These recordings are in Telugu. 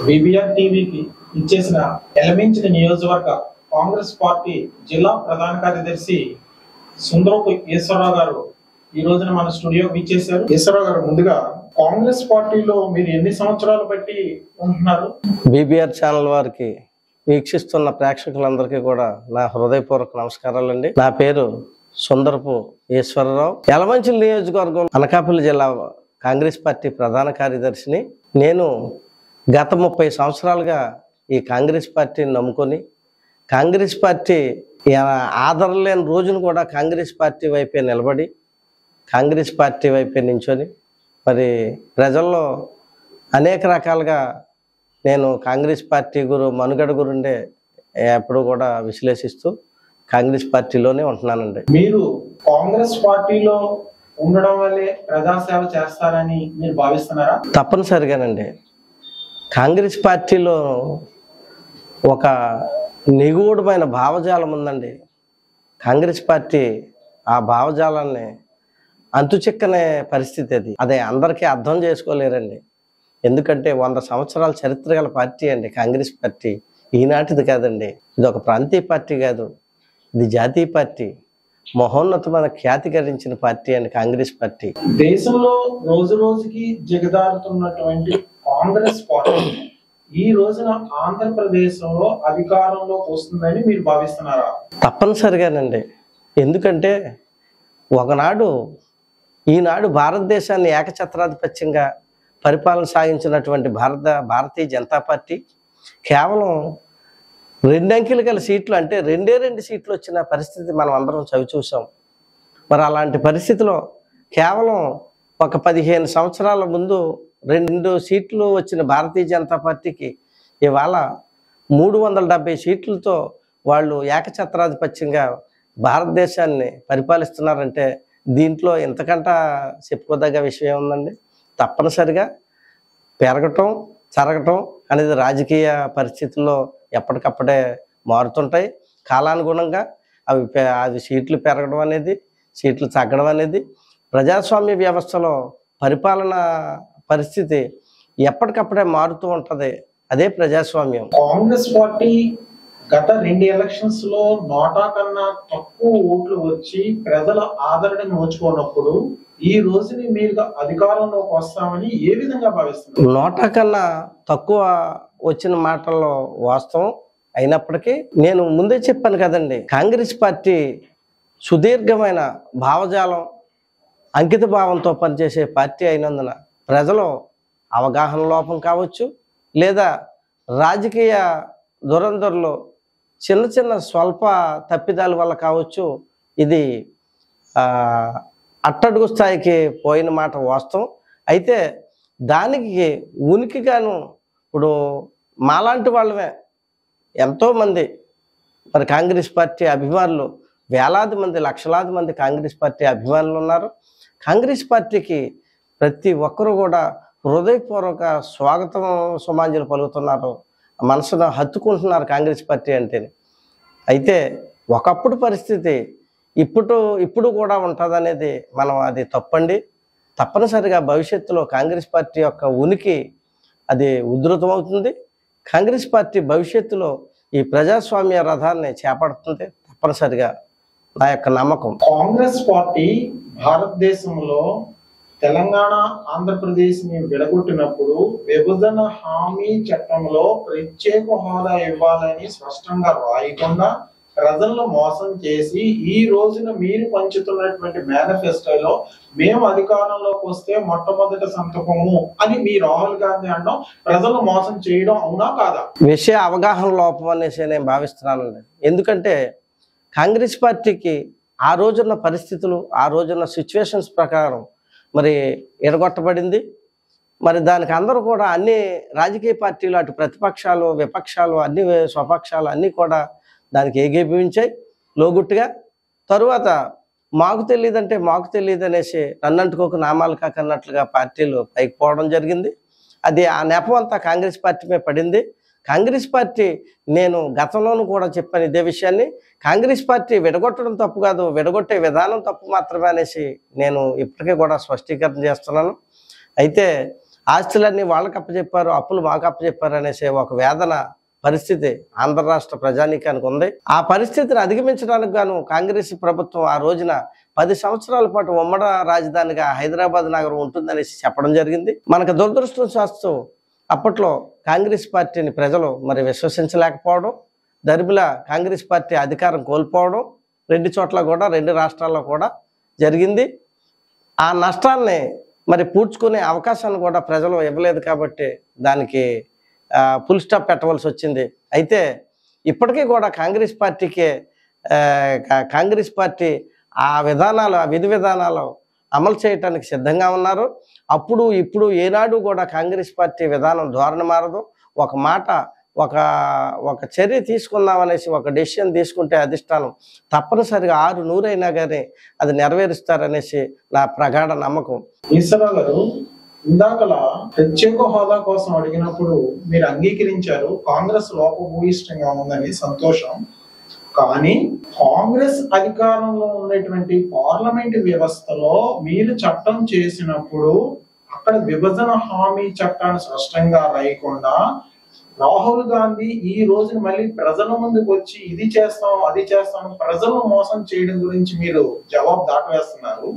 బీబీఆర్ టీవీకి ఇచ్చేసిన ఎలమించిన నియోజకవర్గ కాంగ్రెస్ పార్టీ జిల్లా ప్రధాన కార్యదర్శి సుందరపు ఈశ్వరరావు గారు ఈ రోజున మన స్టూడియోకి ఇచ్చేశారు. ఈశ్వరరావు గారు, ముందుగా కాంగ్రెస్ పార్టీలో మీరు ఎన్ని సంవత్సరాలు బట్టి ఉంటున్నారు? బీబీఆర్ ఛానల్ వారికి వీక్షిస్తున్న ప్రేక్షకులందరికీ కూడా నా హృదయపూర్వక నమస్కారాలండి. నా పేరు సుందరపు ఈశ్వరరావు. యలమంచిలి నియోజకవర్గం అనకాపల్లి జిల్లా కాంగ్రెస్ పార్టీ ప్రధాన కార్యదర్శిని. నేను గత 30 సంవత్సరాలుగా ఈ కాంగ్రెస్ పార్టీని నమ్ముకొని కాంగ్రెస్ పార్టీ ఆదరణ లేని రోజును కూడా కాంగ్రెస్ పార్టీ వైపే నిలబడి కాంగ్రెస్ పార్టీ వైపే నించొని మరి ప్రజల్లో అనేక రకాలుగా నేను కాంగ్రెస్ పార్టీ మనుగడ గురుండే ఎప్పుడు కూడా విశ్లేషిస్తూ కాంగ్రెస్ పార్టీలోనే ఉంటున్నానండి. మీరు కాంగ్రెస్ పార్టీలో ఉండడం వల్లే ప్రజాసేవ చేస్తారని మీరు భావిస్తున్నారా? తప్పనిసరిగానండి. కాంగ్రెస్ పార్టీలో ఒక నిగూఢమైన భావజాలం ఉందండి. కాంగ్రెస్ పార్టీ ఆ భావజాలాన్ని అంతుచిక్కనే పరిస్థితి అది అందరికీ అర్థం చేసుకోలేరండి. ఎందుకంటే 100 సంవత్సరాల చరిత్ర గల పార్టీ అండి కాంగ్రెస్ పార్టీ. ఈనాటిది కాదండి, ఇది ఒక ప్రాంతీయ పార్టీ కాదు, ఇది జాతీయ పార్టీ, మహోన్నతమైన ఖ్యాతి గడించిన పార్టీ అండి కాంగ్రెస్ పార్టీ. దేశంలో రోజు రోజుకి జిగదారుతున్నటువంటి కాంగ్రెస్ పార్టీ ఈ రోజున ఆంధ్రప్రదేశ్లో అధికారంలోకి వస్తుందని మీరు భావిస్తున్నారా? తప్పనిసరిగానండి. ఎందుకంటే ఈనాడు భారతదేశాన్ని ఏకఛత్రాధిపత్యంగా పరిపాలన సాగించినటువంటి భారతీయ జనతా పార్టీ కేవలం 2 అంకెలు గల సీట్లు, అంటే 2 సీట్లు వచ్చిన పరిస్థితి మనం అందరం చూసాం. మరి అలాంటి పరిస్థితిలో కేవలం ఒక 15 సంవత్సరాల ముందు 2 సీట్లు వచ్చిన భారతీయ జనతా పార్టీకి ఇవాళ 370 సీట్లతో వాళ్ళు ఏకఛత్రాధిపత్యంగా భారతదేశాన్ని పరిపాలిస్తున్నారంటే దీంట్లో ఎంతకంటే చెప్పుకోదగ్గ విషయం ఉందండి. తప్పనిసరిగా పెరగటం జరగటం అనేది రాజకీయ పరిస్థితుల్లో ఎప్పటికప్పుడే మారుతుంటాయి. కాలానుగుణంగా అవి సీట్లు పెరగడం అనేది, సీట్లు తగ్గడం అనేది ప్రజాస్వామ్య వ్యవస్థలో పరిపాలన పరిస్థితి ఎప్పటికప్పుడే మారుతూ ఉంటుంది. అదే ప్రజాస్వామ్యం. కాంగ్రెస్ పార్టీ గత 2 ఎలక్షన్స్ లో నోటా కన్నా తక్కువ ఓట్లు వచ్చి ప్రజల ఆదరణ నోచుకోనప్పుడు ఈ రోజుని మీరు అధికారంలోకి వస్తామని ఏ విధంగా భావిస్తున్నారు? నోటా కన్నా తక్కువ వచ్చిన మాటల్లో వాస్తవం అయినప్పటికీ నేను ముందే చెప్పాను కదండి, కాంగ్రెస్ పార్టీ సుదీర్ఘమైన భావజాలం అంకిత భావంతో పనిచేసే పార్టీ అయినందున ప్రజలు అవగాహన లోపం కావచ్చు, లేదా రాజకీయ దురంధరులు చిన్న స్వల్ప తప్పిదాల వల్ల కావచ్చు, ఇది అట్టడుగు స్థాయికి పోయిన మాట వాస్తవం. అయితే దానికి ఉనికిగాను ఇప్పుడు మాలాంటి వాళ్ళమే ఎంతోమంది మరి కాంగ్రెస్ పార్టీ అభిమానులు, వేలాది మంది, లక్షలాది మంది కాంగ్రెస్ పార్టీ అభిమానులు ఉన్నారు. కాంగ్రెస్ పార్టీకి ప్రతి ఒక్కరూ కూడా హృదయపూర్వక స్వాగతం సుమాంజలు పలుకుతున్నారు, మనసును హత్తుకుంటున్నారు కాంగ్రెస్ పార్టీ అంటేనే. అయితే ఒకప్పుడు పరిస్థితి ఇప్పుడు కూడా ఉంటుందనేది అది తప్పండి. తప్పనిసరిగా భవిష్యత్తులో కాంగ్రెస్ పార్టీ యొక్క ఉనికి అది ఉధృతమవుతుంది. కాంగ్రెస్ పార్టీ భవిష్యత్తులో ఈ ప్రజాస్వామ్య రథాన్ని చేపడుతుంది తప్పనిసరిగా నా యొక్క నమ్మకం. కాంగ్రెస్ పార్టీ భారతదేశంలో తెలంగాణ ఆంధ్రప్రదేశ్ ని విడగొట్టినప్పుడు విభజన హామీ చట్టంలో ప్రత్యేక హోదా ఇవ్వాలని స్పష్టంగా రాయకుండా ప్రజలను మోసం చేసి ఈ రోజున మీరు పంచుతున్నటువంటి మేనిఫెస్టోలో మేము అధికారంలోకి వస్తే మొట్టమొదటి సంతకము అని మీ రాహుల్ గాంధీ అనడం ప్రజలను మోసం చేయడం అవునా కాదా? విషయ అవగాహన లోపం అనేసి నేను భావిస్తున్నానండి. ఎందుకంటే కాంగ్రెస్ పార్టీకి ఆ రోజున్న పరిస్థితులు, ఆ రోజున్న సిచ్యువేషన్స్ ప్రకారం మరి ఎడగొట్టబడింది. మరి దానికి అందరూ కూడా అన్ని రాజకీయ పార్టీలు, అటు ప్రతిపక్షాలు, విపక్షాలు, అన్ని స్వపక్షాలు అన్నీ కూడా దానికి ఏకీభవించాయి లోగుట్టుగా. తరువాత మాకు తెలియదంటే మాకు తెలియదు అనేసి నన్నంటుకోక నామాలు కాకన్నట్లుగా పార్టీలు పైకి పోవడం జరిగింది. అది ఆ నెపం అంతా కాంగ్రెస్ పార్టీ మీద పడింది. కాంగ్రెస్ పార్టీ, నేను గతంలోనూ కూడా చెప్పాను ఇదే విషయాన్ని, కాంగ్రెస్ పార్టీ విడగొట్టడం తప్పు కాదు, విడగొట్టే విధానం తప్పు మాత్రమే అనేసి నేను ఇప్పటికీ కూడా స్పష్టీకరణ చేస్తున్నాను. అయితే ఆస్తులన్నీ వాళ్ళకి అప్పచెప్పారు, అప్పులు మాకు అప్పచెప్పారు అనేసి ఒక వేదన పరిస్థితి ఆంధ్ర రాష్ట్ర ప్రజానీకానికి ఉంది. ఆ పరిస్థితిని అధిగమించడానికి గాను కాంగ్రెస్ ప్రభుత్వం ఆ రోజున 10 సంవత్సరాల పాటు ఉమ్మడి రాజధానిగా హైదరాబాద్ నగరం ఉంటుందనేసి చెప్పడం జరిగింది. మనకు దురదృష్టవశాత్తు అప్పట్లో కాంగ్రెస్ పార్టీని ప్రజలు మరి విశ్వసించలేకపోవడం, దరిమిలా కాంగ్రెస్ పార్టీ అధికారం కోల్పోవడం 2 చోట్ల కూడా 2 రాష్ట్రాల్లో కూడా జరిగింది. ఆ నష్టాన్ని మరి పూడ్చుకునే అవకాశాన్ని కూడా ప్రజలు ఇవ్వలేదు కాబట్టి దానికి ఫుల్ స్టాప్ పెట్టవలసి వచ్చింది. అయితే ఇప్పటికీ కూడా కాంగ్రెస్ పార్టీ ఆ విధి విధానాలు అమలు చేయటానికి సిద్ధంగా ఉన్నారు. అప్పుడు ఇప్పుడు ఏనాడు కూడా కాంగ్రెస్ పార్టీ విధానం ధోరణి మారదు. ఒక మాట ఒక చర్య తీసుకుందామనేసి ఒక డెసిషన్ తీసుకుంటే అధిష్టానం తప్పనిసరిగా 600 అయినా కానీ అది నెరవేరుస్తారనేసి నా ప్రగాఢ నమ్మకం. ఈశ్వరరావు గారు, ఇందాకలా ప్రత్యేక హోదా కోసం అడిగినప్పుడు మీరు అంగీకరించారు కాంగ్రెస్ లోపభూయిష్టంగా ఉందని, సంతోషం. కానీ కాంగ్రెస్ అధికారంలో ఉన్నటువంటి పార్లమెంట్ వ్యవస్థలో మీరు చట్టం చేసినప్పుడు అక్కడ విభజన హామీ చట్టాన్ని స్పష్టంగా రాయకుండా రాహుల్ గాంధీ ఈ రోజున మళ్ళీ ప్రజల ముందుకు వచ్చి ఇది చేస్తాం అది చేస్తాం ప్రజలను మోసం చేయడం గురించి మీరు జవాబు దాటవేస్తున్నారు.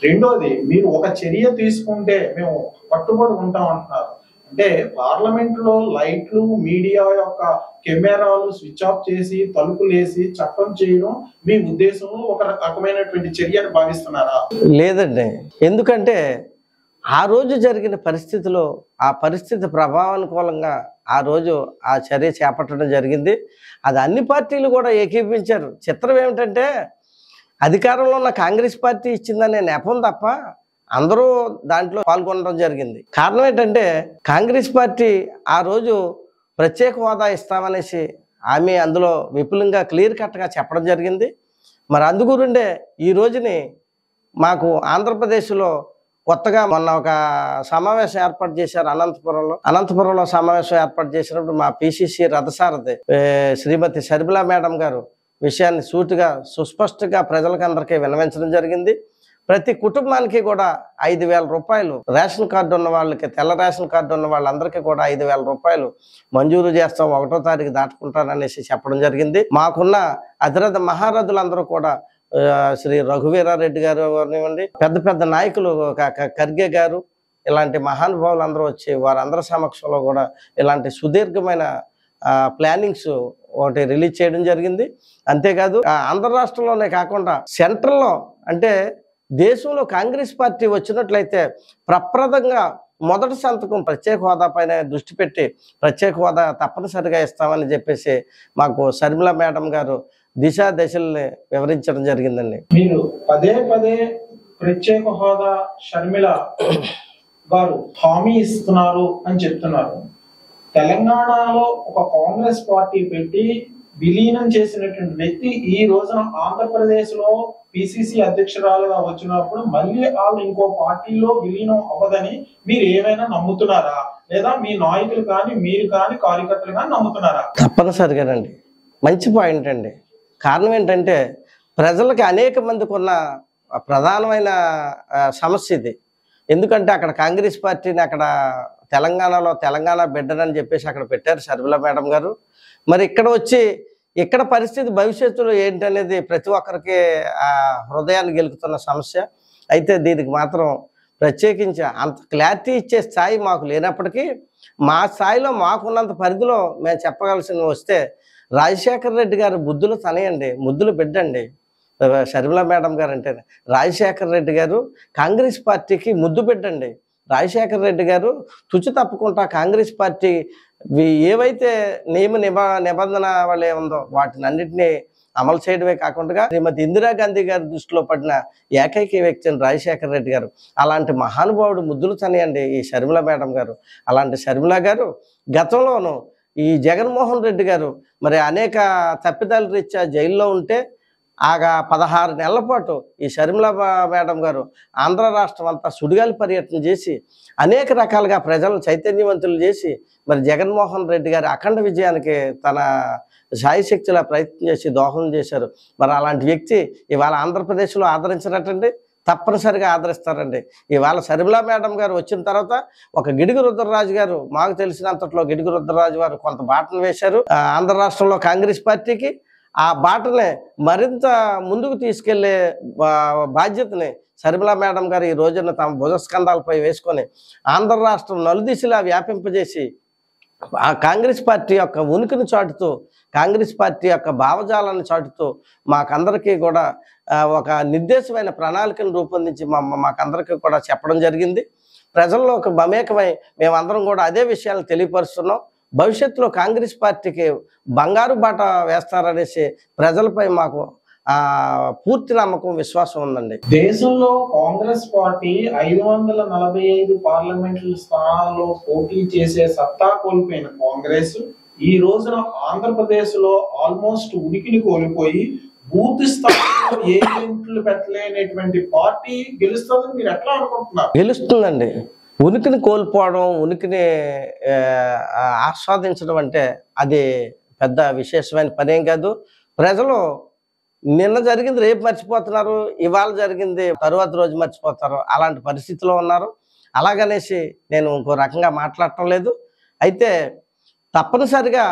రెండోది, మీరు ఒక చర్య తీసుకుంటే మేము కట్టుబడి ఉంటాం అంటున్నారు. అంటే పార్లమెంట్ లో లైట్లు, మీడియా యొక్క కెమెరాలు స్విచ్ ఆఫ్ చేసి తలుపులు వేసి చట్టం చేయడం మీ ఉద్దేశంలో ఒక రకమైనటువంటి చర్యను భావిస్తున్నారా? లేదండి. ఎందుకంటే ఆ రోజు జరిగిన పరిస్థితిలో ఆ పరిస్థితి ప్రభావానుకూలంగా ఆ రోజు ఆ చర్య చేపట్టడం జరిగింది. అది అన్ని పార్టీలు కూడా ఏకీభవించారు. చిత్రం ఏమిటంటే అధికారంలో ఉన్న కాంగ్రెస్ పార్టీ ఇచ్చిందనే నెపం తప్ప అందరూ దాంట్లో పాల్గొనడం జరిగింది. కారణం ఏంటంటే కాంగ్రెస్ పార్టీ ఆ రోజు ప్రత్యేక హోదా ఇస్తామనేసి ఆమె అందులో విపులంగా క్లియర్ కట్గా చెప్పడం జరిగింది. మరి అందుగురిండే ఈ రోజుని మాకు ఆంధ్రప్రదేశ్లో కొత్తగా మొన్న ఒక సమావేశం ఏర్పాటు చేశారు అనంతపురంలో సమావేశం ఏర్పాటు చేసినప్పుడు మా పిసిసి రథసారథి శ్రీమతి షర్మిలా మేడం గారు విషయాన్ని సూటిగా సుస్పష్టంగా ప్రజలకు అందరికీ విన్నవించడం జరిగింది. ప్రతి కుటుంబానికి కూడా 5,000 రూపాయలు రేషన్ కార్డు ఉన్న వాళ్ళకి, తెల్ల రేషన్ కార్డు ఉన్న వాళ్ళందరికీ కూడా 5,000 రూపాయలు మంజూరు చేస్తాం, 1వ తారీఖు దాటుకుంటాననేసి చెప్పడం జరిగింది. మాకున్న అతిరథ మహారథులందరూ కూడా శ్రీ రఘువీరారెడ్డి గారు అవనివ్వండి, పెద్ద నాయకులు ఖర్గే గారు, ఇలాంటి మహానుభావులు అందరూ వచ్చి వారందరి సమక్షంలో కూడా ఇలాంటి సుదీర్ఘమైన ప్లానింగ్స్ ఒకటి రిలీజ్ చేయడం జరిగింది. అంతేకాదు ఆంధ్ర రాష్ట్రంలోనే కాకుండా సెంట్రల్లో అంటే దేశంలో కాంగ్రెస్ పార్టీ వచ్చినట్లయితే ప్రప్రదంగా మొదటి సంతకం ప్రత్యేక హోదా పైన దృష్టి పెట్టి ప్రత్యేక హోదా తప్పనిసరిగా ఇస్తామని చెప్పేసి మాకు షర్మిలా మేడం గారు దశల్ని వివరించడం జరిగిందండి. మీరు పదే ప్రత్యేక హోదా షర్మిల గారు హామీ ఇస్తున్నారు అని చెప్తున్నారు. తెలంగాణలో ఒక కాంగ్రెస్ పార్టీ పెట్టి విలీనం చేసినటువంటి వ్యక్తి ఈ రోజున ఆంధ్రప్రదేశ్ లో పిసిసి అధ్యక్షురాలుగా వచ్చినప్పుడు మళ్ళీ వాళ్ళు ఇంకో పార్టీలో విలీనం అవ్వదని మీరు ఏమైనా నమ్ముతున్నారా? లేదా మీ నాయకులు కానీ మీరు కానీ కార్యకర్తలు కానీ నమ్ముతున్నారా? తప్పనిసరిగానండి. మంచి పాయింట్ అండి. కారణం ఏంటంటే ప్రజలకి అనేక మందికి ఉన్న ప్రధానమైన సమస్య ఇది. ఎందుకంటే అక్కడ కాంగ్రెస్ పార్టీని అక్కడ తెలంగాణలో తెలంగాణ బిడ్డనని చెప్పేసి అక్కడ పెట్టారు షర్మిలా మేడం గారు. మరి ఇక్కడ పరిస్థితి భవిష్యత్తులో ఏంటనేది ప్రతి ఒక్కరికి హృదయాన్ని గెలుకుతున్న సమస్య. అయితే దీనికి మాత్రం ప్రత్యేకించి అంత క్లారిటీ ఇచ్చే స్థాయి మాకు లేనప్పటికీ మా స్థాయిలో మాకున్నంత పరిధిలో మేము చెప్పగలసింది వస్తే రాజశేఖర రెడ్డి గారు బుద్ధులు తనయండి, ముద్దులు బిడ్డండి షర్మిలా మేడం గారు అంటే. రాజశేఖర రెడ్డి గారు కాంగ్రెస్ పార్టీకి ముద్దు బిడ్డండి. రాజశేఖర రెడ్డి గారు తుచి తప్పకుండా కాంగ్రెస్ పార్టీ ఏవైతే నిబంధన వాళ్ళు ఏముందో వాటిని అన్నింటినీ అమలు చేయడమే కాకుండా శ్రీమతి ఇందిరాగాంధీ గారి దృష్టిలో పడిన ఏకైక వ్యక్తిని రాజశేఖర రెడ్డి గారు. అలాంటి మహానుభావుడు ముద్దులు తనియండి ఈ షర్మిలా మేడం గారు. అలాంటి షర్మిలా గారు గతంలోనూ ఈ జగన్మోహన్ రెడ్డి గారు మరి అనేక తప్పిదాల రీత్యా జైల్లో ఉంటే 16 నెలల పాటు ఈ షర్మిలా మేడం గారు ఆంధ్ర రాష్ట్రం అంతా సుడిగాలి పర్యటన చేసి అనేక రకాలుగా ప్రజలను చైతన్యవంతులు చేసి మరి జగన్మోహన్ రెడ్డి గారి అఖండ విజయానికి తన శాయశక్తిలా ప్రయత్నం చేసి దోహదం చేశారు. మరి అలాంటి వ్యక్తి ఇవాళ ఆంధ్రప్రదేశ్లో ఆదరించినట్టండి తప్పనిసరిగా ఆదరిస్తారండి. ఇవాళ షర్మిలా మేడం గారు వచ్చిన తర్వాత ఒక గిడుగు రుద్రరాజు గారు, మాకు తెలిసినంతట్లో గిడుగు రుద్రరాజు గారు కొంత బాటను వేశారు ఆంధ్ర రాష్ట్రంలో కాంగ్రెస్ పార్టీకి. ఆ బాటనే మరింత ముందుకు తీసుకెళ్లే బాధ్యతని షర్మిలా మేడం గారు ఈ రోజున తమ భుజస్కంధాలపై వేసుకొని ఆంధ్ర రాష్ట్రం నలుదిశలా వ్యాపింపజేసి ఆ కాంగ్రెస్ పార్టీ యొక్క ఉనికిని చాటుతూ, కాంగ్రెస్ పార్టీ యొక్క భావజాలాన్ని చాటుతూ మాకందరికీ కూడా ఒక నిర్దేశమైన ప్రణాళికను రూపొందించి మాకందరికీ కూడా చెప్పడం జరిగింది. ప్రజల్లో ఒక మమేకమై మేమందరం కూడా అదే విషయాలు తెలియపరుస్తున్నాం. భవిష్యత్తులో కాంగ్రెస్ పార్టీకి బంగారు బాట వేస్తారనేసి ప్రజలపై మాకు పూర్తి నమ్మకం, విశ్వాసం ఉందండి. దేశంలో కాంగ్రెస్ పార్టీ 545 పార్లమెంటు స్థానాల్లో పోటీ చేసే సత్తా కోల్పోయిన కాంగ్రెస్ ఈ రోజున ఆంధ్రప్రదేశ్ లో ఆల్మోస్ట్ ఉనికిని కోల్పోయి బూత్ స్థాయిలో ఏజెంట్లు పెట్టలేనటువంటి పార్టీ గెలుస్తుందని మీరు ఎట్లా అనుకుంటున్నారు? గెలుస్తుందండి. ఉనికిని కోల్పోవడం, ఉనికిని ఆస్వాదించడం అంటే అది పెద్ద విశేషమైన పనేం కాదు. ప్రజలు నిన్న జరిగింది రేపు మర్చిపోతున్నారు, ఇవాళ జరిగింది తరువాత రోజు మర్చిపోతారు, అలాంటి పరిస్థితిలో ఉన్నారు. అలాగనేసి నేను ఇంకో రకంగా మాట్లాడటం లేదు. అయితే తప్పనిసరిగా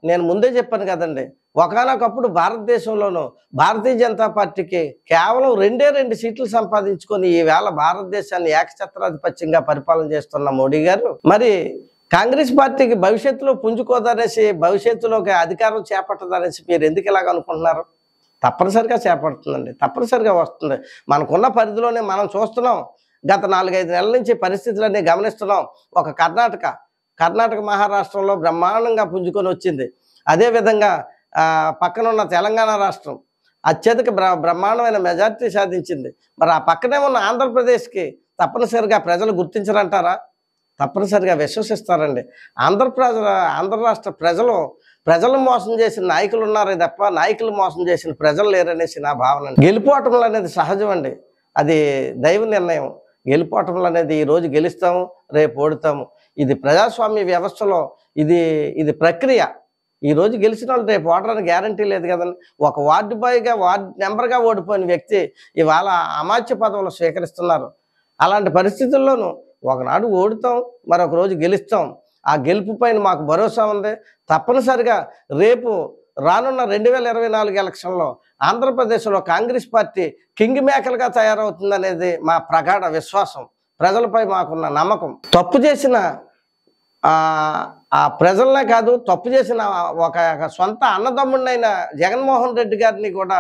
నేను ముందే చెప్పాను కదండి, ఒకానొకప్పుడు భారతదేశంలోనూ భారతీయ జనతా పార్టీకి కేవలం 2 సీట్లు సంపాదించుకొని ఈవేళ భారతదేశాన్ని ఏకఛత్రాధిపత్యంగా పరిపాలన చేస్తున్న మోడీ గారు మరి కాంగ్రెస్ పార్టీకి భవిష్యత్తులో పుంజుకోదనేసి, భవిష్యత్తులోకి అధికారం చేపట్టదనేసి మీరు ఎందుకు ఇలాగ అనుకుంటున్నారు? తప్పనిసరిగా చేపడుతుందండి, తప్పనిసరిగా వస్తుంది. మనకున్న పరిధిలోనే మనం చూస్తున్నాం. గత 4-5 నెలల నుంచి పరిస్థితులన్నీ గమనిస్తున్నాం. ఒక కర్ణాటక మహారాష్ట్రంలో బ్రహ్మాండంగా పుంజుకొని వచ్చింది. అదేవిధంగా పక్కనున్న తెలంగాణ రాష్ట్రం అత్యధిక బ్రహ్మాండమైన మెజార్టీ సాధించింది. మరి ఆ పక్కనే ఉన్న ఆంధ్రప్రదేశ్కి తప్పనిసరిగా ప్రజలు గుర్తించరంటారా? తప్పనిసరిగా విశ్వసిస్తారండి. ఆంధ్ర రాష్ట్ర ప్రజలు మోసం చేసిన నాయకులు ఉన్నారే తప్ప నాయకులు మోసం చేసిన ప్రజలు లేరనేసి నా భావన. గెలుపోవటములు అనేది సహజం అండి, అది దైవ నిర్ణయం. గెలుపోవటములు అనేది ఈరోజు గెలుస్తాము, రేపు ఓడుతాము. ఇది ప్రజాస్వామ్య వ్యవస్థలో ఇది ప్రక్రియ. ఈరోజు గెలిచిన వాళ్ళు రేపు ఓడడానికి గ్యారంటీ లేదు కదండి. ఒక వార్డు బాయ్గా, వార్డు మెంబర్గా ఓడిపోయిన వ్యక్తి ఇవాళ అమాత్య పదవులు స్వీకరిస్తున్నారు. అలాంటి పరిస్థితుల్లోనూ ఒకనాడు ఓడుతాం, మరొక రోజు గెలుస్తాం. ఆ గెలుపు పైన మాకు భరోసా ఉంది. తప్పనిసరిగా రేపు రానున్న 2024 ఎలక్షన్లో ఆంధ్రప్రదేశ్లో కాంగ్రెస్ పార్టీ కింగ్ మేకర్గా తయారవుతుందనేది మా ప్రగాఢ విశ్వాసం. ప్రజలపై మాకున్న నమ్మకం. తప్పు చేసిన ఆ ప్రజలనే కాదు, తప్పు చేసిన ఒక సొంత అన్నదమ్ముడినైన జగన్మోహన్ రెడ్డి గారిని కూడా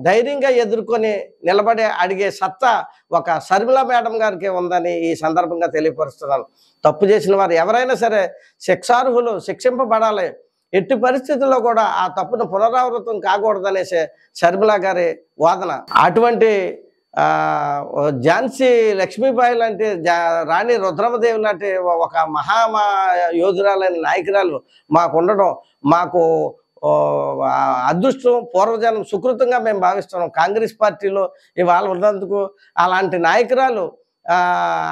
ధైర్యంగా ఎదుర్కొని నిలబడి అడిగే సత్తా ఒక షర్మిలా మేడం గారికి ఉందని ఈ సందర్భంగా తెలియపరుస్తున్నాను. తప్పు చేసిన వారు ఎవరైనా సరే శిక్షార్హులు, శిక్షింపబడాలి. ఎట్టి పరిస్థితుల్లో కూడా ఆ తప్పును పునరావృతం కాకూడదనేసే షర్మిలా గారి వాదన. అటువంటి ఝాన్సీ లక్ష్మీబాయి లాంటి, రాణి రుద్రమదేవి లాంటి ఒక యోధురాలైన నాయకురాలు మాకు ఉండడం మాకు అదృష్టం, పూర్వజనం సుకృతంగా మేము భావిస్తున్నాం. కాంగ్రెస్ పార్టీలో ఇవాళ ఉన్నందుకు, అలాంటి నాయకురాలు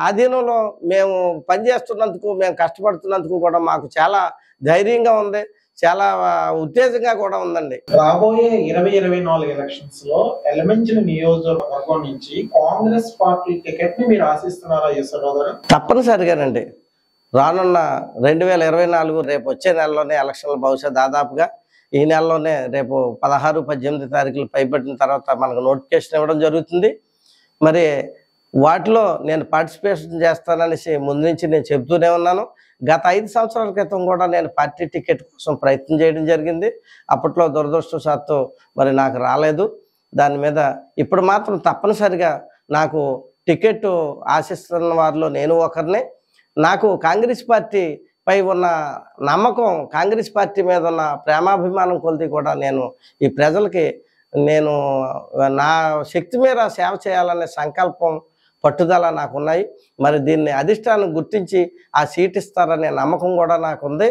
అధీనంలో మేము పనిచేస్తున్నందుకు, మేము కష్టపడుతున్నందుకు కూడా మాకు చాలా ధైర్యంగా ఉంది, చాలా ఉత్తేజంగా కూడా ఉందండి. రాబోయే 2024 ఎలక్షన్స్ లో ఎలమంచిలి నియోజకవర్గం నుంచి కాంగ్రెస్ పార్టీ టికెట్ ని మీరు ఆశిస్తున్నారా ఈశ్వరరావు గారు? తప్పనిసరిగానండి. రానున్న 2024 రేపు వచ్చే నెలలోనే ఎలక్షన్లు, బహుశా దాదాపుగా ఈ నెలలోనే రేపు 16-18 తారీఖులు పైబడిన తర్వాత మనకు నోటిఫికేషన్ ఇవ్వడం జరుగుతుంది. మరి వాటిలో నేను పార్టిసిపేషన్ చేస్తాననేసి ముందు నుంచి నేను చెబుతూనే ఉన్నాను. గత 5 సంవత్సరాల క్రితం కూడా నేను పార్టీ టికెట్ కోసం ప్రయత్నం చేయడం జరిగింది. అప్పట్లో దురదృష్టవశాత్తు మరి నాకు రాలేదు. దాని మీద ఇప్పుడు మాత్రం తప్పనిసరిగా నాకు టికెట్ ఆశిస్తున్న వారిలో నేను ఒకరిని. నాకు కాంగ్రెస్ పార్టీ పై ఉన్న నమ్మకం, కాంగ్రెస్ పార్టీ మీద ఉన్న ప్రేమాభిమానం కొలిది కూడా నేను ఈ ప్రజలకి నా శక్తి మేర సేవ చేయాలనే సంకల్పం, పట్టుదల నాకున్నాయి. మరి దీన్ని అధిష్టానం గుర్తించి ఆ సీట్ ఇస్తారనే నమ్మకం కూడా నాకుంది.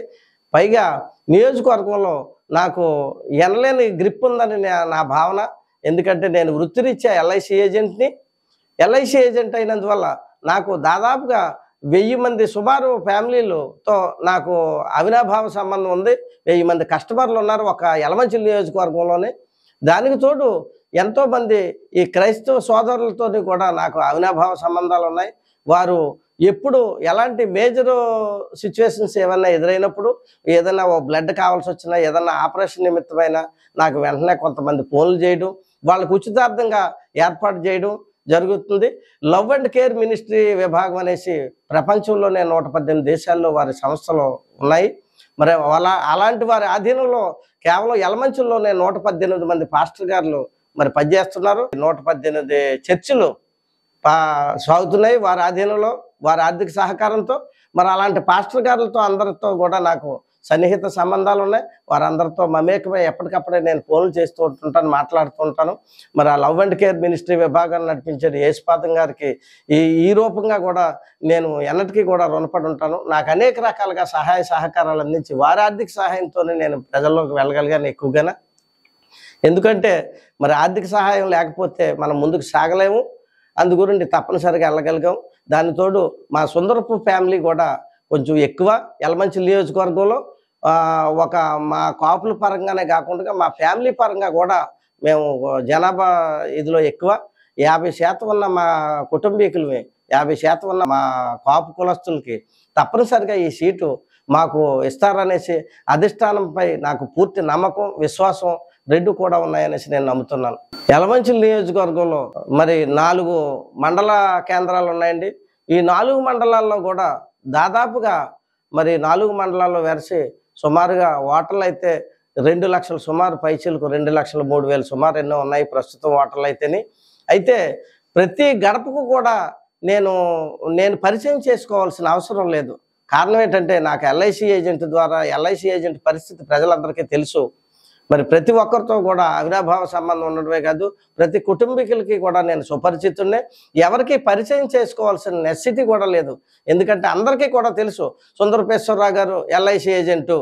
పైగా నియోజకవర్గంలో నాకు ఎనలేని గ్రిప్ ఉందని నా భావన. ఎందుకంటే నేను వృత్తిరీత్యా ఎల్ఐసి ఏజెంట్ని. ఎల్ఐసి ఏజెంట్ అయినందువల్ల నాకు దాదాపుగా 1000 మంది సుమారు ఫ్యామిలీలతో నాకు అవినాభావ సంబంధం ఉంది. 1000 మంది కస్టమర్లు ఉన్నారు ఒక యలమంచిలి నియోజకవర్గంలోనే. దానికి తోడు ఎంతోమంది ఈ క్రైస్తవ సోదరులతో కూడా నాకు అవినాభావ సంబంధాలు ఉన్నాయి. వారు ఎప్పుడు ఎలాంటి మేజర్ సిచ్యువేషన్స్ ఏమన్నా ఎదురైనప్పుడు, ఏదైనా ఓ బ్లడ్ కావాల్సి వచ్చినా, ఏదన్నా ఆపరేషన్ నిమిత్తమైన నాకు వెంటనే కొంతమంది ఫోన్లు చేయడం, వాళ్ళకు ఉచితార్థంగా ఏర్పాటు చేయడం జరుగుతుంది. లవ్ అండ్ కేర్ మినిస్ట్రీ విభాగం అనేసి ప్రపంచంలోనే 118 దేశాల్లో వారి సంస్థలు ఉన్నాయి. మరి అలాంటి వారి ఆధీనంలో కేవలం యలమంచిలోనే 118 మంది పాస్టర్ గారులు మరి పనిచేస్తున్నారు. 118 చర్చిలు సాగుతున్నాయి వారి ఆధీనంలో, వారి ఆర్థిక సహకారంతో. మరి అలాంటి పాస్టర్ గారులతో అందరితో కూడా నాకు సన్నిహిత సంబంధాలు ఉన్నాయి. వారందరితో మమేకమై ఎప్పటికప్పుడే నేను ఫోన్లు చేస్తూ ఉంటుంటాను, మాట్లాడుతూ ఉంటాను. మరి ఆ లవ్ అండ్ కేర్ మినిస్ట్రీ విభాగాన్ని నడిపించేది యేసుపాదం గారికి ఈ రూపంగా కూడా నేను ఎన్నటికీ కూడా రుణపడి ఉంటాను. నాకు అనేక రకాలుగా సహాయ సహకారాలు అందించి వారి ఆర్థిక సహాయంతోనే నేను ప్రజల్లోకి వెళ్ళగలిగాను ఎక్కువగానే. ఎందుకంటే మరి ఆర్థిక సహాయం లేకపోతే మనం ముందుకు సాగలేము. అందు గురించి తప్పనిసరిగా వెళ్ళగలిగాం. దాని తోడు మా సుందరపు ఫ్యామిలీ కూడా కొంచెం ఎక్కువ యలమంచి నియోజకవర్గంలో మా కాపుల పరంగానే కాకుండా మా ఫ్యామిలీ పరంగా కూడా మేము జనాభా ఇదిలో ఎక్కువ. 50% ఉన్న మా కుటుంబీకులమే, 50% ఉన్న మా కాపు కులస్తులకి తప్పనిసరిగా ఈ సీటు మాకు ఇస్తారనేసి అధిష్టానంపై నాకు పూర్తి నమ్మకం, విశ్వాసం రెండు కూడా ఉన్నాయనేసి నేను నమ్ముతున్నాను. యలమంచి నియోజకవర్గంలో మరి 4 మండల కేంద్రాలు ఉన్నాయండి. ఈ 4 మండలాల్లో కూడా దాదాపుగా మరి 4 మండలాల్లో వెరసి సుమారుగా ఓటర్లు అయితే 2 లక్షల సుమారు పైచీలకు 2,03,000 సుమారు ఎన్నో ఉన్నాయి ప్రస్తుతం ఓటర్లు అయితేని. అయితే ప్రతి గడపకు కూడా నేను పరిచయం చేసుకోవాల్సిన అవసరం లేదు. కారణం ఏంటంటే నాకు ఎల్ఐసి ఏజెంట్ ద్వారా, ఎల్ఐసి ఏజెంట్ పరిస్థితి ప్రజలందరికీ తెలుసు. మరి ప్రతి ఒక్కరితో కూడా అవినాభావ సంబంధం ఉండడమే కాదు, ప్రతి కుటుంబీకులకి కూడా నేను సుపరిచితున్నే. ఎవరికి పరిచయం చేసుకోవాల్సిన నెసిటీ కూడా లేదు. ఎందుకంటే అందరికీ కూడా తెలుసు సుందరపేశ్వరరావు గారు ఎల్ఐసి ఏజెంటు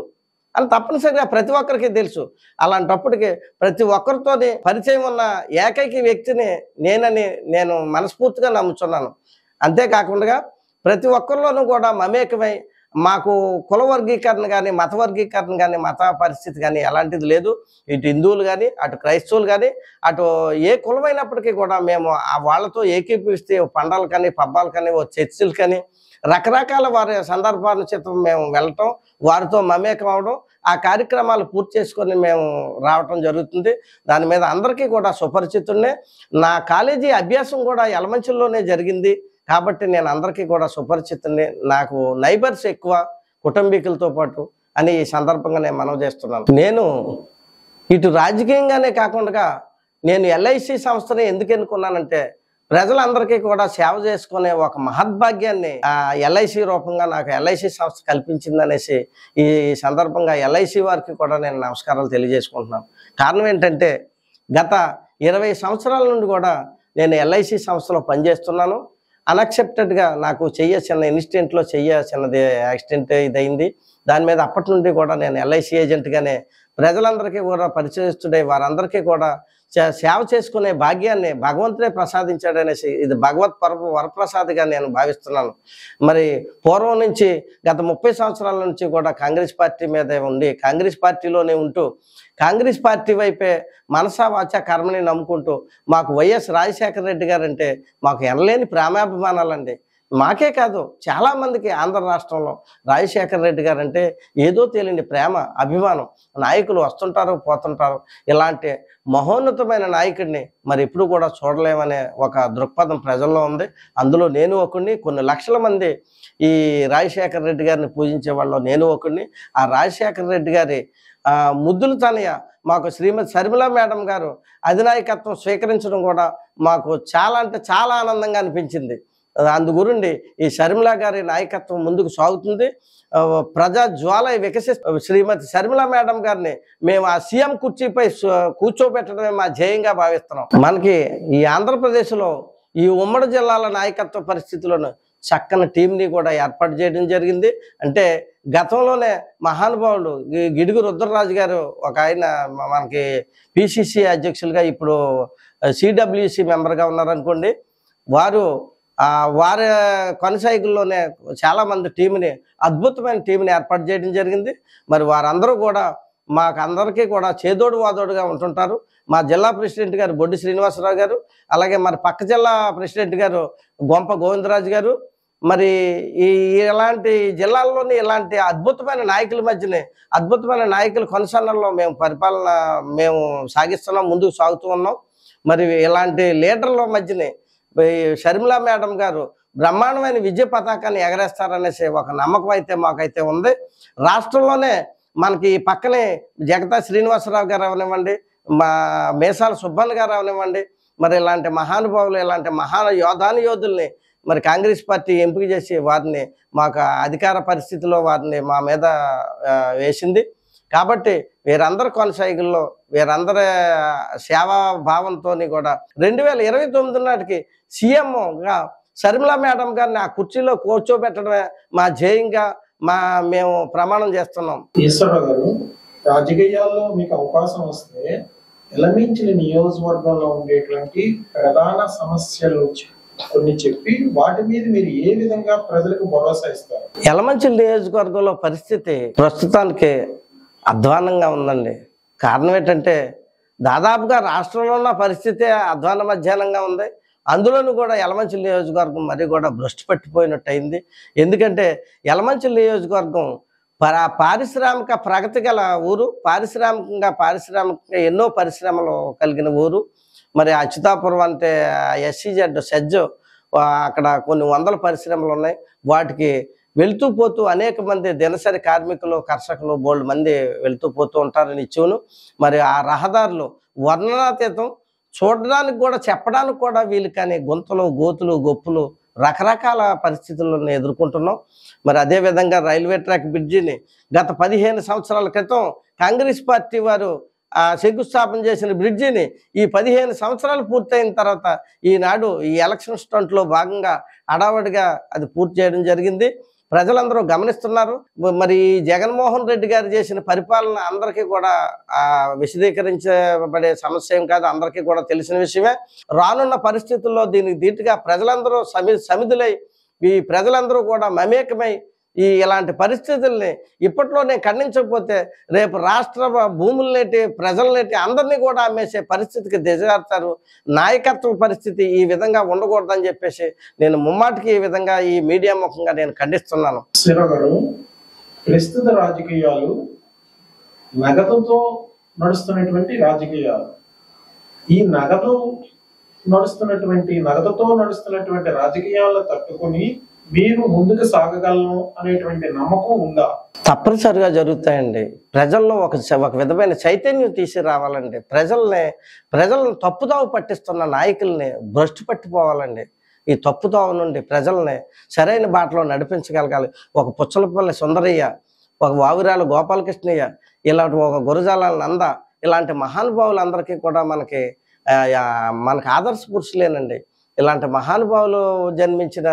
అని తప్పనిసరిగా ప్రతి ఒక్కరికి తెలుసు. అలాంటప్పటికి ప్రతి ఒక్కరితోని పరిచయం ఉన్న ఏకైక వ్యక్తిని నేను మనస్ఫూర్తిగా నమ్ముతున్నాను. అంతేకాకుండా ప్రతి ఒక్కరిలోనూ కూడా మమేకమై మాకు కుల వర్గీకరణ కానీ, మత వర్గీకరణ కానీ, మత పరిస్థితి కానీ ఎలాంటిది లేదు. ఇటు హిందువులు కానీ, అటు క్రైస్తవులు కానీ, అటు ఏ కులమైనప్పటికీ కూడా మేము వాళ్ళతో ఏకీపిస్తే పండాలు కానీ, పబ్బాలు కానీ, చర్చిలు కానీ, రకరకాల వారి సందర్భానుచితం మేము వెళ్ళటం, వారితో మమేకం అవడం, ఆ కార్యక్రమాలు పూర్తి చేసుకొని మేము రావటం జరుగుతుంది. దాని మీద అందరికీ కూడా సుపరిచితున్నే. నా కాలేజీ అభ్యాసం కూడా యలమంచిలోనే జరిగింది కాబట్టి నేను అందరికీ కూడా సుపరిచితున్నే. నాకు నైబర్స్ ఎక్కువ కుటుంబీకులతో పాటు అని ఈ సందర్భంగా నేను మనవి చేస్తున్నాను. నేను ఇటు రాజకీయంగానే కాకుండా నేను ఎల్ఐసి సంస్థని ఎందుకు ఎన్నుకున్నానంటే, ప్రజలందరికీ కూడా సేవ చేసుకునే ఒక మహద్భాగ్యాన్ని ఎల్ఐసి రూపంగా నాకు ఎల్ఐసి సంస్థ కల్పించిందనేసి ఈ సందర్భంగా ఎల్ఐసి వారికి కూడా నేను నమస్కారాలు తెలియజేసుకుంటున్నాను. కారణం ఏంటంటే, గత 20 సంవత్సరాల నుండి కూడా నేను ఎల్ఐసి సంస్థలో పనిచేస్తున్నాను. అన్ఎక్సెప్టెడ్గా నాకు చిన్న ఇన్సిడెంట్లో చిన్నది యాక్సిడెంట్ ఇదైంది. దాని మీద అప్పటి నుండి కూడా నేను ఎల్ఐసి ఏజెంట్గానే ప్రజలందరికీ కూడా పరిచయిస్తుండే, వారందరికీ కూడా సేవ చేసుకునే భాగ్యాన్ని భగవంతుడే ప్రసాదించాడనేసి ఇది భగవత్ వరప్రసాదిగా నేను భావిస్తున్నాను. మరి పూర్వం నుంచి గత 30 సంవత్సరాల నుంచి కూడా కాంగ్రెస్ పార్టీ మీదే ఉండి, కాంగ్రెస్ పార్టీలోనే ఉంటూ, కాంగ్రెస్ పార్టీ వైపే మనసా వాచా కర్మని నమ్ముకుంటూ మాకు వైఎస్ రాజశేఖర రెడ్డి గారు అంటే మాకు ఎనలేని ప్రేమాభిమానాలండి. మాకే కాదు చాలామందికి ఆంధ్ర రాష్ట్రంలో రాజశేఖర రెడ్డి గారు అంటే ఏదో తెలియని ప్రేమ, అభిమానం. నాయకులు వస్తుంటారు, పోతుంటారు. ఇలాంటి మహోన్నతమైన నాయకుడిని మరి ఎప్పుడు కూడా చూడలేమనే ఒక దృక్పథం ప్రజల్లో ఉంది. అందులో నేను ఒకడిని. కొన్ని లక్షల మంది ఈ రాజశేఖర రెడ్డి గారిని పూజించే వాళ్ళు నేను ఒకడిని. ఆ రాజశేఖర రెడ్డి గారి ముద్దులు తనయ మాకు శ్రీమతి శర్మిల మేడం గారు అధినాయకత్వం స్వీకరించడం కూడా మాకు చాలా అంటే చాలా ఆనందంగా అనిపించింది. అందుగురించి ఈ శర్మిల గారి నాయకత్వం ముందుకు సాగుతుంది. ప్రజా జ్వాల శ్రీమతి శర్మిల మేడం గారిని మేము ఆ సీఎం కుర్చీపై కూర్చోబెట్టడమే మా ధ్యేయంగా భావిస్తున్నాం. మనకి ఈ ఆంధ్రప్రదేశ్లో ఈ ఉమ్మడి జిల్లాల నాయకత్వ పరిస్థితులను చక్కని టీంని కూడా ఏర్పాటు చేయడం జరిగింది. అంటే గతంలోనే మహానుభావులు గిడుగు రుద్రరాజు గారు ఒక ఆయన మనకి పిసిసి అధ్యక్షులుగా, ఇప్పుడు సిడబ్ల్యూసి మెంబర్గా ఉన్నారనుకోండి. వారి కొనసాగుల్లోనే చాలామంది అద్భుతమైన టీంని ఏర్పాటు చేయడం జరిగింది. మరి వారందరూ కూడా మాకందరికీ కూడా చేదోడు వాదోడుగా ఉంటుంటారు. మా జిల్లా ప్రెసిడెంట్ గారు బొడ్డి శ్రీనివాసరావు గారు, అలాగే మరి పక్క జిల్లా ప్రెసిడెంట్ గారు గొంప గోవిందరాజు గారు, మరి ఈ ఇలాంటి జిల్లాల్లోని ఇలాంటి అద్భుతమైన నాయకుల మధ్యనే అద్భుతమైన నాయకుల కొనసాగంలో మేము సాగిస్తున్నాం, ముందుకు సాగుతూ ఉన్నాం. మరి ఇలాంటి లీడర్ల మధ్యనే షర్మిలా మేడం గారు బ్రహ్మాండమైన విజయ పతాకాన్ని ఎగరేస్తారనేసి ఒక నమ్మకం అయితే మాకైతే ఉంది. రాష్ట్రంలోనే మనకి పక్కనే జగతా శ్రీనివాసరావు గారు అవనివ్వండి, మా మేసాల సుబ్బన్న గారు అవనివ్వండి, మరి ఇలాంటి మహానుభావులు, ఇలాంటి యోధుల్ని మరి కాంగ్రెస్ పార్టీ ఎంపిక చేసి వారిని మాకు అధికార పరిస్థితిలో వారిని మా మీద వేసింది. కాబట్టి వీరందరి కొనసాగిల్లో వీరందరి సేవా భావంతో కూడా 2029 నాటికి సీఎంగా షర్మిలా మేడం గారిని ఆ కుర్చీలో కూర్చోబెట్టడమే మా ధ్యేయంగా మేము ప్రమాణం చేస్తున్నాం. ఈశ్వరరావు గారు, రాజకీయాల్లో మీకు అవకాశం వస్తే ఎలమించిన నియోజకవర్గంలో ఉండేటువంటి ప్రధాన సమస్యలు కొన్ని చెప్పి వాటి మీద మీరు ఏ విధంగా ప్రజలకు భరోసా ఇస్తారు? యలమంచిలి నియోజకవర్గంలో పరిస్థితి ప్రస్తుతానికి అధ్వానంగా ఉందండి. కారణం ఏంటంటే దాదాపుగా రాష్ట్రంలో ఉన్న పరిస్థితి అధ్వాన మధ్యాహ్నంగా ఉంది. అందులోనూ కూడా యలమంచిలి నియోజకవర్గం మరి కూడా భ్రష్టు పట్టిపోయినట్టు అయింది. ఎందుకంటే యలమంచిలి నియోజకవర్గం పారిశ్రామిక ప్రగతి గల ఊరు, పారిశ్రామికంగా ఎన్నో పరిశ్రమలు కలిగిన ఊరు. మరి అచ్యుతాపురం అంటే SEZ సెజ్ అక్కడ కొన్ని వందల పరిశ్రమలు ఉన్నాయి. వాటికి వెళ్తూ పోతూ అనేక మంది దినసరి కార్మికులు, కర్షకులు బోల్డ్ మంది వెళ్తూ పోతూ ఉంటారు నిత్యమును. మరి ఆ రహదారులు వర్ణనాతీతం, చూడడానికి కూడా చెప్పడానికి కూడా వీలు కానీ గుంతలు, గోతులు, గొప్పులు, రకరకాల పరిస్థితులను ఎదుర్కొంటున్నాం. మరి అదేవిధంగా రైల్వే ట్రాక్ బ్రిడ్జిని గత 15 సంవత్సరాల క్రితం కాంగ్రెస్ పార్టీ వారు శంకుస్థాపన చేసిన బ్రిడ్జిని ఈ 15 సంవత్సరాలు పూర్తయిన తర్వాత ఈనాడు ఈ ఎలక్షన్ స్టంట్లో భాగంగా హడావడిగా అది పూర్తి చేయడం జరిగింది. ప్రజలందరూ గమనిస్తున్నారు. మరి జగన్మోహన్ రెడ్డి గారు చేసిన పరిపాలన అందరికీ కూడా విశదీకరించబడే సమస్య ఏం కాదు, అందరికీ కూడా తెలిసిన విషయమే. రానున్న పరిస్థితుల్లో దీనికి ధీటుగా ప్రజలందరూ సమిధులై ఈ ప్రజలందరూ కూడా మమేకమై ఇలాంటి పరిస్థితుల్ని ఇప్పట్లోనే ఖండించకపోతే రేపు రాష్ట్ర భూములనేటి ప్రజలనేటి అందరినీ కూడా అమ్మేసే పరిస్థితికి దిగజారుతారు. నాయకత్వ పరిస్థితి ఈ విధంగా ఉండకూడదని చెప్పేసి నేను ముమ్మాటికి ఈ విధంగా ఈ మీడియా ముఖంగా నేను ఖండిస్తున్నాను. శ్రీరావు గారు, ప్రస్తుత రాజకీయాలు నగదుతో నడుస్తున్నటువంటి రాజకీయాలు. ఈ నగదుతో నడుస్తున్నటువంటి రాజకీయాలను తట్టుకొని మీరు ముందుకు సాగగలను అనేటువంటి నమ్మకం ఉందా? తప్పనిసరిగా జరుగుతాయండి. ప్రజల్లో ఒక విధమైన చైతన్యం తీసుకురావాలండి. ప్రజలను తప్పుదావ పట్టిస్తున్న నాయకుల్ని భ్రష్టు పట్టిపోవాలండి. ఈ తప్పుదావ నుండి ప్రజల్ని సరైన బాటలో నడిపించగలగాలి. ఒక పుచ్చలపల్లి సుందరయ్య, ఒక వావిరాల గోపాలకృష్ణయ్య, ఇలాంటి ఒక గురజాల నంద, ఇలాంటి మహానుభావులందరికీ కూడా మనకి ఆదర్శ పురుషులేనండి. ఇలాంటి మహానుభావులు జన్మించిన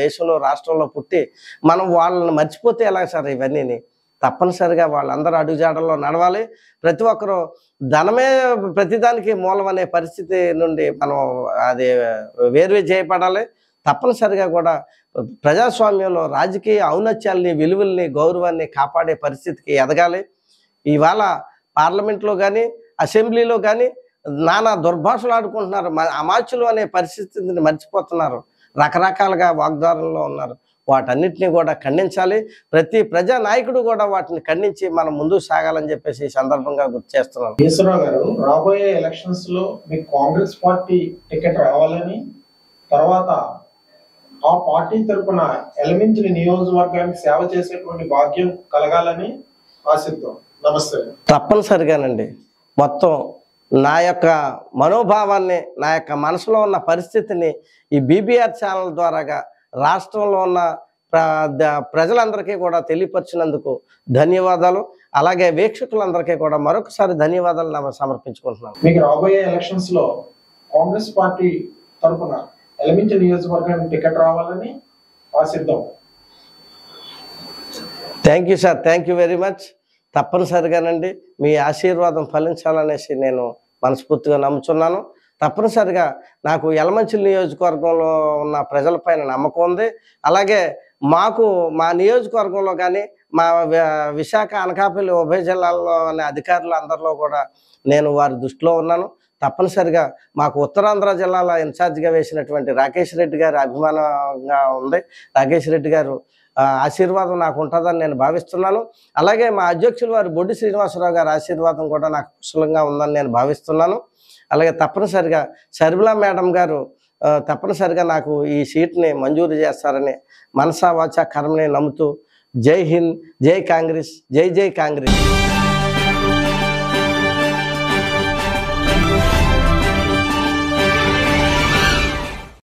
దేశంలో, రాష్ట్రంలో పుట్టి మనం వాళ్ళని మర్చిపోతే ఎలా సార్? ఇవన్నీ తప్పనిసరిగా వాళ్ళందరూ అడుగుజాడల్లో నడవాలి. ప్రతి ఒక్కరూ ధనమే ప్రతిదానికి మూలం అనే పరిస్థితి నుండి మనం అది వేరు చేయబడాలి. తప్పనిసరిగా కూడా ప్రజాస్వామ్యంలో రాజకీయ ఔన్నత్యాల్ని, విలువల్ని, గౌరవాన్ని కాపాడే పరిస్థితికి ఎదగాలి. ఇవాళ పార్లమెంట్లో కానీ అసెంబ్లీలో కానీ నానా దుర్భాషలు ఆడుకుంటున్నారు. అమాచ్యులు అనే పరిస్థితిని మర్చిపోతున్నారు. రకరకాలుగా వాగ్దానంలో ఉన్నారు. వాటన్నిటిని కూడా ఖండించాలి. ప్రతి ప్రజా నాయకుడు కూడా వాటిని ఖండించి మనం ముందుకు సాగాలని చెప్పేసి ఈ సందర్భంగా గుర్తు చేస్తున్నాను. ఈశ్వరరావు గారు, రాబోయే ఎలక్షన్స్ లో మీకు కాంగ్రెస్ పార్టీ టికెట్ రావాలని, తర్వాత ఆ పార్టీ తరఫున ఎలమించిన నియోజకవర్గానికి సేవ చేసేటువంటి భాగ్యం కలగాలని ఆశిద్దాం. నమస్తే. తప్పనిసరిగానండి. మొత్తం నా యొక్క మనోభావాన్ని, నా యొక్క మనసులో ఉన్న పరిస్థితిని ఈ BBR ఛానల్ ద్వారాగా రాష్ట్రంలో ఉన్న ప్రజలందరికీ కూడా తెలియపరిచినందుకు ధన్యవాదాలు. అలాగే వీక్షకులందరికీ కూడా మరొకసారి ధన్యవాదాలు సమర్పించుకుంటున్నాను. మీకు రాబోయే ఎలక్షన్స్ లో కాంగ్రెస్ పార్టీ తరఫున ఎలమించిన నియోజకవర్గానికి టికెట్ రావాలని ఆశిద్దాం. Thank you sir, thank you very much. తప్పనిసరిగానండి మీ ఆశీర్వాదం ఫలించాలనేసి నేను మనస్ఫూర్తిగా నమ్ముతున్నాను. తప్పనిసరిగా నాకు యలమంచిలి నియోజకవర్గంలో ఉన్న ప్రజలపైన నమ్మకం ఉంది. అలాగే మాకు మా నియోజకవర్గంలో కానీ మా విశాఖ అనకాపల్లి ఉభయ జిల్లాల్లోని అధికారులు అందరిలో కూడా నేను వారి దృష్టిలో ఉన్నాను. తప్పనిసరిగా మాకు ఉత్తరాంధ్ర జిల్లాలో ఇన్ఛార్జిగా వేసినటువంటి రాకేష్ రెడ్డి గారి అభిమానంగా ఉంది. రాకేష్ రెడ్డి గారు ఆశీర్వాదం నాకు ఉంటుందని నేను భావిస్తున్నాను. అలాగే మా అధ్యక్షులు వారు బొడ్డి శ్రీనివాసరావు గారి ఆశీర్వాదం కూడా నాకు కుశలంగా ఉందని నేను భావిస్తున్నాను. అలాగే తప్పనిసరిగా శర్మిలా మేడం గారు తప్పనిసరిగా నాకు ఈ సీట్ని మంజూరు చేస్తారని మనసా వాచా కర్మని నమ్ముతూ జై హింద్, జై కాంగ్రెస్, జై జై కాంగ్రెస్.